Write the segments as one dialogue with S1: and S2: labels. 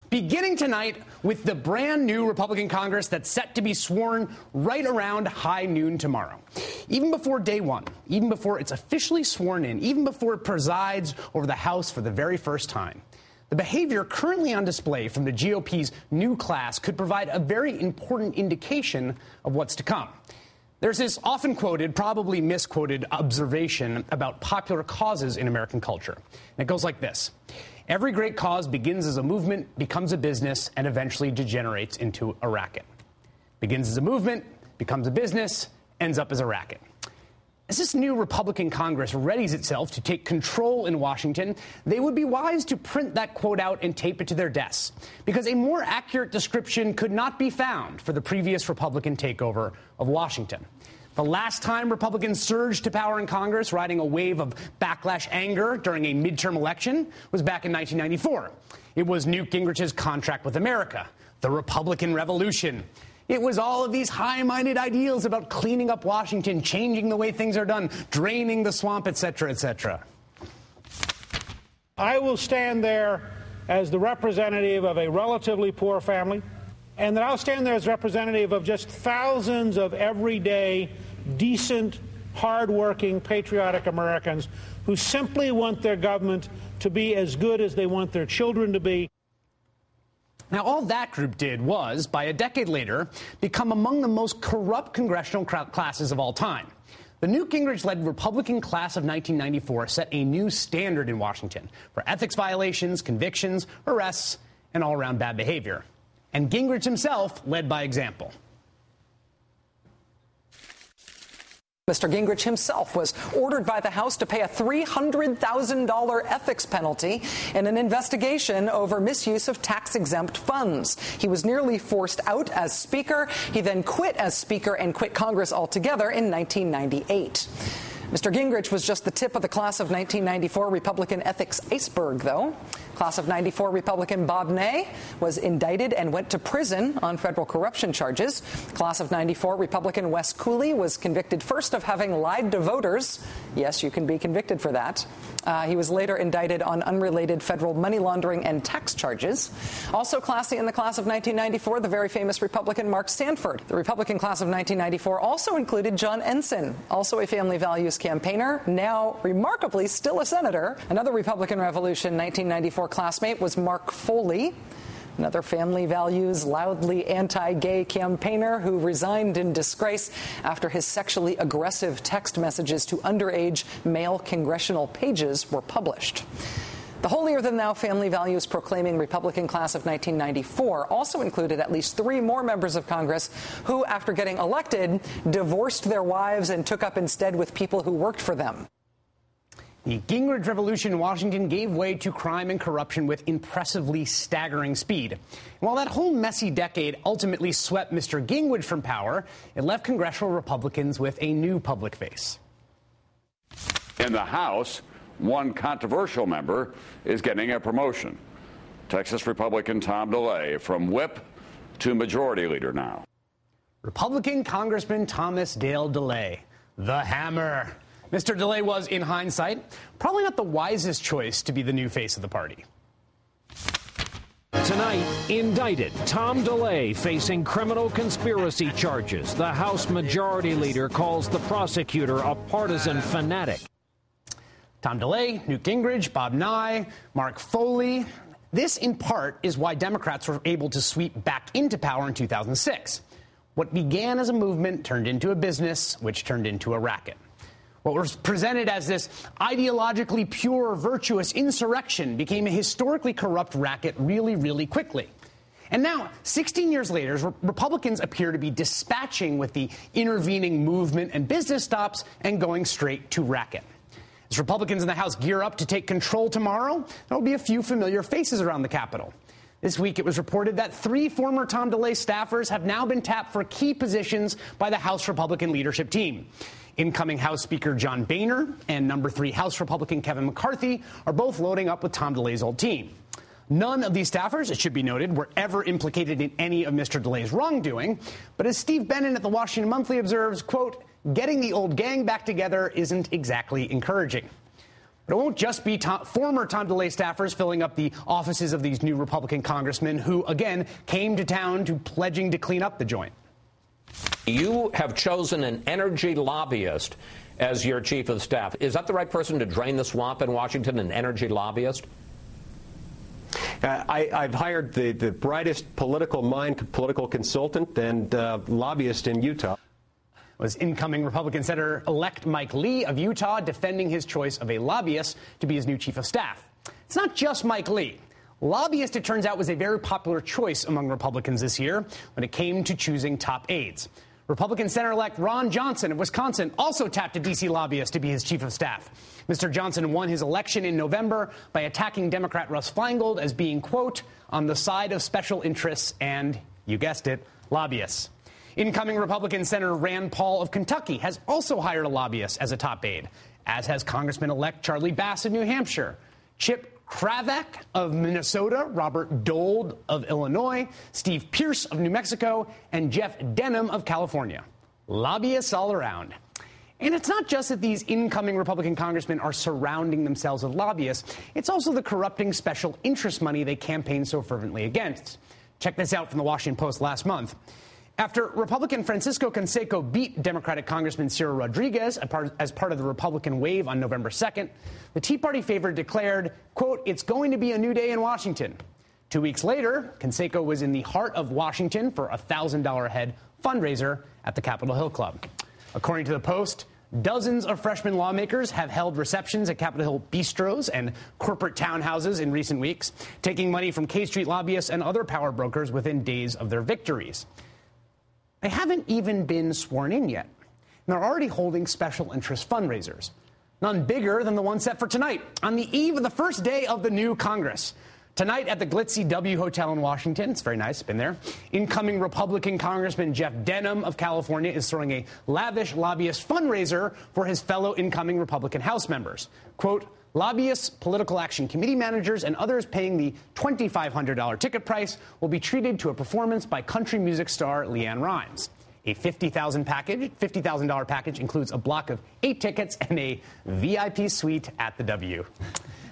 S1: Beginning tonight with the brand new Republican Congress that's set to be sworn right around high noon tomorrow. Even before day one, even before it's officially sworn in, even before it presides over the House for the very first time, the behavior currently on display from the GOP's new class could provide a very important indication of what's to come. There's this often quoted, probably misquoted observation about popular causes in American culture. And it goes like this. Every great cause begins as a movement, becomes a business, and eventually degenerates into a racket. Begins as a movement, becomes a business, ends up as a racket. As this new Republican Congress readies itself to take control in Washington, they would be wise to print that quote out and tape it to their desks, because a more accurate description could not be found for the previous Republican takeover of Washington. The last time Republicans surged to power in Congress, riding a wave of backlash anger during a midterm election, was back in 1994. It was Newt Gingrich's contract with America, the Republican Revolution. It was all of these high-minded ideals about cleaning up Washington, changing the way things are done, draining the swamp, et cetera, et cetera.
S2: I will stand there as the representative of a relatively poor family, and that I'll stand there as representative of just thousands of everyday, decent, hard-working, patriotic Americans who simply want their government to be as good as they want their children to be.
S1: Now, all that group did was, by a decade later, become among the most corrupt congressional classes of all time. The Newt Gingrich-led Republican class of 1994 set a new standard in Washington for ethics violations, convictions, arrests, and all-around bad behavior. And Gingrich himself led by example.
S3: Mr. Gingrich himself was ordered by the House to pay a $300,000 ethics penalty in an investigation over misuse of tax-exempt funds. He was nearly forced out as Speaker. He then quit as Speaker and quit Congress altogether in 1998. Mr. Gingrich was just the tip of the class of 1994 Republican ethics iceberg, though. Class of 94 Republican Bob Ney was indicted and went to prison on federal corruption charges. Class of 94 Republican Wes Cooley was convicted first of having lied to voters. Yes, you can be convicted for that. He was later indicted on unrelated federal money laundering and tax charges. Also classy in the class of 1994, the very famous Republican Mark Sanford. The Republican class of 1994 also included John Ensign, also a family values campaigner, now remarkably still a senator. Another Republican Revolution 1994 classmate was Mark Foley, another family values, loudly anti-gay campaigner who resigned in disgrace after his sexually aggressive text messages to underage male congressional pages were published. The holier-than-thou family values proclaiming Republican class of 1994 also included at least 3 more members of Congress who, after getting elected, divorced their wives and took up instead with people who worked for them.
S1: The Gingrich Revolution in Washington gave way to crime and corruption with impressively staggering speed. And while that whole messy decade ultimately swept Mr. Gingrich from power, it left congressional Republicans with a new public face.
S4: In the House, one controversial member is getting a promotion. Texas Republican Tom DeLay from whip to majority leader now.
S1: Republican Congressman Thomas Dale DeLay, the Hammer. Mr. DeLay was, in hindsight, probably not the wisest choice to be the new face of the party.
S5: Tonight, indicted Tom DeLay facing criminal conspiracy charges. The House Majority Leader calls the prosecutor a partisan fanatic.
S1: Tom DeLay, Newt Gingrich, Bob Nye, Mark Foley. This, in part, is why Democrats were able to sweep back into power in 2006. What began as a movement turned into a business, which turned into a racket. What was presented as this ideologically pure, virtuous insurrection became a historically corrupt racket really, really quickly. And now, 16 years later, Republicans appear to be dispatching with the intervening movement and business stops and going straight to racket. As Republicans in the House gear up to take control tomorrow, there will be a few familiar faces around the Capitol. This week, it was reported that 3 former Tom DeLay staffers have now been tapped for key positions by the House Republican leadership team. Incoming House Speaker John Boehner and number 3 House Republican Kevin McCarthy are both loading up with Tom DeLay's old team. None of these staffers, it should be noted, were ever implicated in any of Mr. DeLay's wrongdoing. But as Steve Bannon at the Washington Monthly observes, quote, getting the old gang back together isn't exactly encouraging. But it won't just be former Tom DeLay staffers filling up the offices of these new Republican congressmen who, again, came to town pledging to clean up the joint.
S6: You have chosen an energy lobbyist as your chief of staff. Is that the right person to drain the swamp in Washington, an energy lobbyist?
S7: I've hired the brightest political mind, political consultant, and lobbyist in Utah.
S1: Was incoming Republican Senator-elect Mike Lee of Utah defending his choice of a lobbyist to be his new chief of staff. It's not just Mike Lee. Lobbyist, it turns out, was a very popular choice among Republicans this year when it came to choosing top aides. Republican Senator-elect Ron Johnson of Wisconsin also tapped a D.C. lobbyist to be his chief of staff. Mr. Johnson won his election in November by attacking Democrat Russ Feingold as being, quote, on the side of special interests and, you guessed it, lobbyists. Incoming Republican Senator Rand Paul of Kentucky has also hired a lobbyist as a top aide, as has Congressman-elect Charlie Bass of New Hampshire, Chip Kravak of Minnesota, Robert Dole of Illinois, Steve Pierce of New Mexico, and Jeff Denham of California. Lobbyists all around. And it's not just that these incoming Republican congressmen are surrounding themselves with lobbyists. It's also the corrupting special interest money they campaign so fervently against. Check this out from the Washington Post last month. After Republican Francisco Canseco beat Democratic Congressman Cyril Rodriguez as part of the Republican wave on November 2nd, the Tea Party favorite declared, quote, it's going to be a new day in Washington. 2 weeks later, Canseco was in the heart of Washington for a $1,000 a head fundraiser at the Capitol Hill Club. According to the Post, dozens of freshman lawmakers have held receptions at Capitol Hill bistros and corporate townhouses in recent weeks, taking money from K Street lobbyists and other power brokers within days of their victories. They haven't even been sworn in yet, and they're already holding special interest fundraisers, none bigger than the one set for tonight, on the eve of the first day of the new Congress. Tonight at the glitzy W Hotel in Washington, it's very nice, been there, incoming Republican Congressman Jeff Denham of California is throwing a lavish lobbyist fundraiser for his fellow incoming Republican House members. Quote, lobbyists, political action committee managers, and others paying the $2,500 ticket price will be treated to a performance by country music star LeAnn Rimes. A $50,000 package includes a block of 8 tickets and a VIP suite at the W.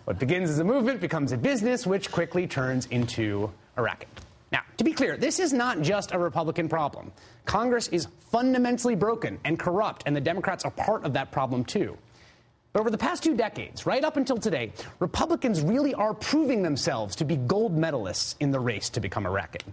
S1: What begins as a movement becomes a business, which quickly turns into a racket. Now, to be clear, this is not just a Republican problem. Congress is fundamentally broken and corrupt, and the Democrats are part of that problem, too. But over the past 2 decades, right up until today, Republicans really are proving themselves to be gold medalists in the race to become a racket.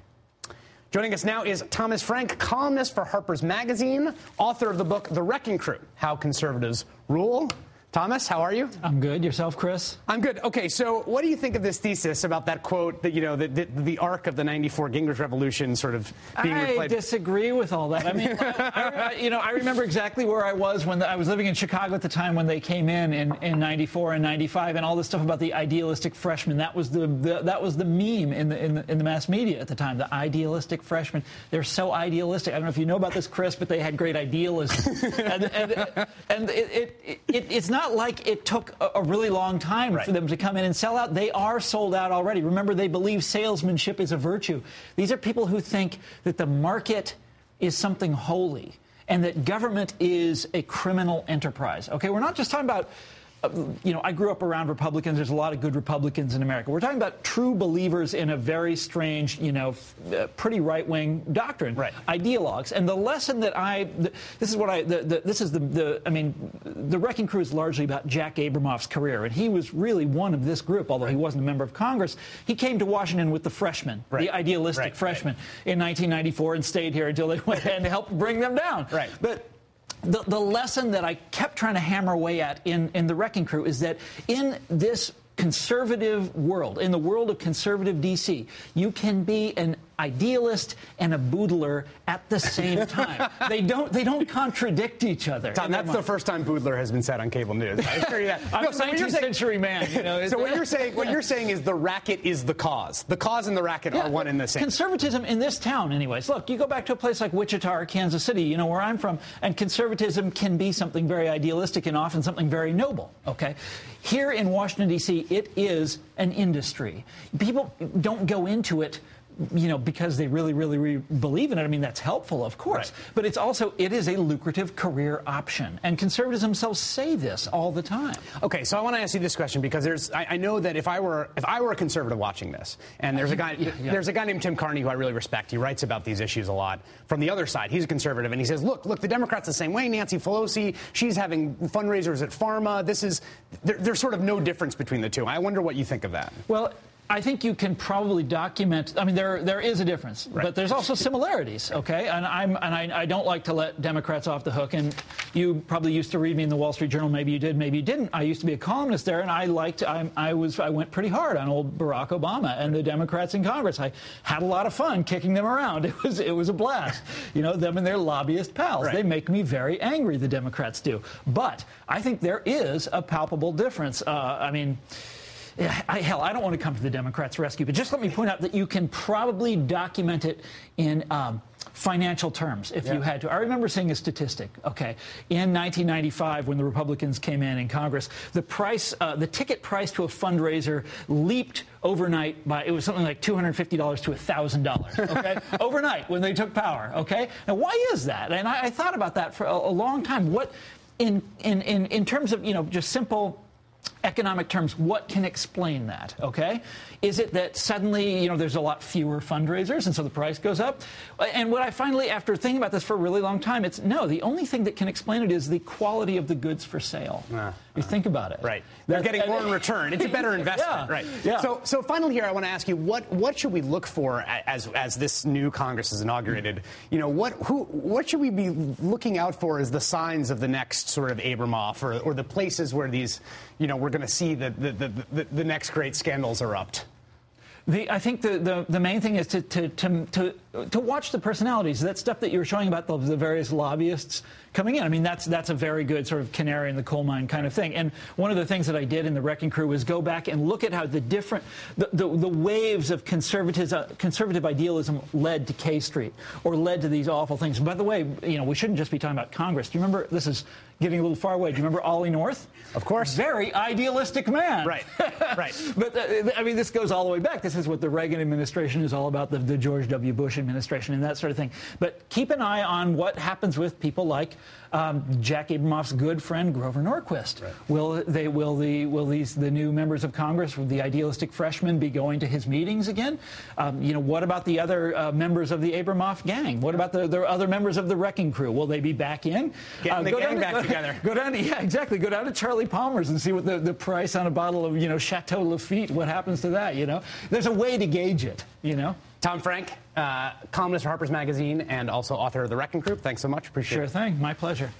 S1: Joining us now is Thomas Frank, columnist for Harper's Magazine, author of the book The Wrecking Crew, How Conservatives Rule. Thomas, how are you?
S8: I'm good. Yourself, Chris?
S1: I'm good. Okay, so what do you think of this thesis about that quote that, you know, the arc of the 94 Gingrich Revolution sort of being replayed?
S8: I disagree with all that. I mean, I remember exactly where I was when I was living in Chicago at the time when they came in 94 and 95 and all this stuff about the idealistic freshman. That was the meme in the mass media at the time, the idealistic freshman. They're so idealistic. I don't know if you know about this, Chris, but they had great idealists. and it's not like it took a really long time for them to come in and sell out. They are sold out already. Remember, they believe salesmanship is a virtue. These are people who think that the market is something holy and that government is a criminal enterprise. Okay, we're not just talking about, I grew up around Republicans. There's a lot of good Republicans in America. We're talking about true believers in a very strange, pretty right-wing doctrine, ideologues. And the lesson that the Wrecking Crew is largely about Jack Abramoff's career. And he was really one of this group, although he wasn't a member of Congress. He came to Washington with the freshmen, the idealistic freshmen, in 1994 and stayed here until they went and helped bring them down. But the lesson that I kept trying to hammer away at in the Wrecking Crew is that in this conservative world, in the world of conservative D.C., you can be an idealist and a boodler at the same time. They don't contradict each other.
S1: Tom, that's the first time boodler has been said on cable news. I assure you that.
S8: I'm a 19th century man.
S1: So what you're saying is the racket is the cause. The cause and the racket are one and the same.
S8: Conservatism in this town, anyways. Look, you go back to a place like Wichita or Kansas City, where I'm from, and conservatism can be something very idealistic and often something very noble. Okay, here in Washington D.C., it is an industry. People don't go into it because they really believe in it. I mean, that's helpful, of course. Right. But it is a lucrative career option. And conservatives themselves say this all the time.
S1: Okay, so I want to ask you this question because I know that if I were a conservative watching this, and there's a guy named Tim Carney who I really respect. He writes about these issues a lot. From the other side, he's a conservative, and he says, look, the Democrats the same way. Nancy Pelosi, she's having fundraisers at pharma. There's sort of no difference between the two. I wonder what you think of that.
S8: Well, I think you can probably document. I mean, there is a difference, but there's also similarities. Okay, and I don't like to let Democrats off the hook. And you probably used to read me in the Wall Street Journal. Maybe you did, maybe you didn't. I used to be a columnist there, and I went pretty hard on old Barack Obama and the Democrats in Congress. I had a lot of fun kicking them around. It was a blast. Them and their lobbyist pals. Right. They make me very angry. The Democrats do. But I think there is a palpable difference. I don't want to come to the Democrats' rescue, but just let me point out that you can probably document it in financial terms if you had to. I remember seeing a statistic, in 1995 when the Republicans came in Congress, the ticket price to a fundraiser leaped overnight it was something like $250 to $1,000, overnight when they took power, Now, why is that? And I thought about that for a long time. What, in terms of, just simple economic terms, what can explain that, Is it that suddenly, there's a lot fewer fundraisers and so the price goes up? And what I finally, after thinking about this for a really long time, the only thing that can explain it is the quality of the goods for sale. You think about it.
S1: Right. They're getting more in return. It's a better investment. Right. Yeah. So finally here, I want to ask you, what should we look for as this new Congress is inaugurated? What should we be looking out for as the signs of the next sort of Abramoff or the places where these, we're going to see the next great scandals erupt?
S8: I think the main thing is to watch the personalities. That stuff that you were showing about the various lobbyists coming in. I mean, that's a very good sort of canary in the coal mine kind of thing. And one of the things that I did in the Wrecking Crew was go back and look at how the waves of conservative idealism led to K Street or led to these awful things. By the way, we shouldn't just be talking about Congress. Do you remember? This is getting a little far away. Do you remember Ollie North?
S1: Of course.
S8: Very idealistic man.
S1: Right.
S8: But this goes all the way back. This is what the Reagan administration is all about, the George W. Bush administration and that sort of thing. But keep an eye on what happens with people like Jack Abramoff's good friend Grover Norquist. Right. Will the new members of Congress, the idealistic freshmen, be going to his meetings again? What about the other members of the Abramoff gang? What about the other members of the Wrecking Crew? Will they be back in?
S1: Getting the gang back together.
S8: Go down to Charlie Palmer's and see what the price on a bottle of Chateau Lafite. What happens to that? There's a way to gauge it.
S1: Tom Frank, columnist for Harper's Magazine and also author of The Wrecking Crew. Thanks so much. Appreciate it.
S8: Sure thing. My pleasure.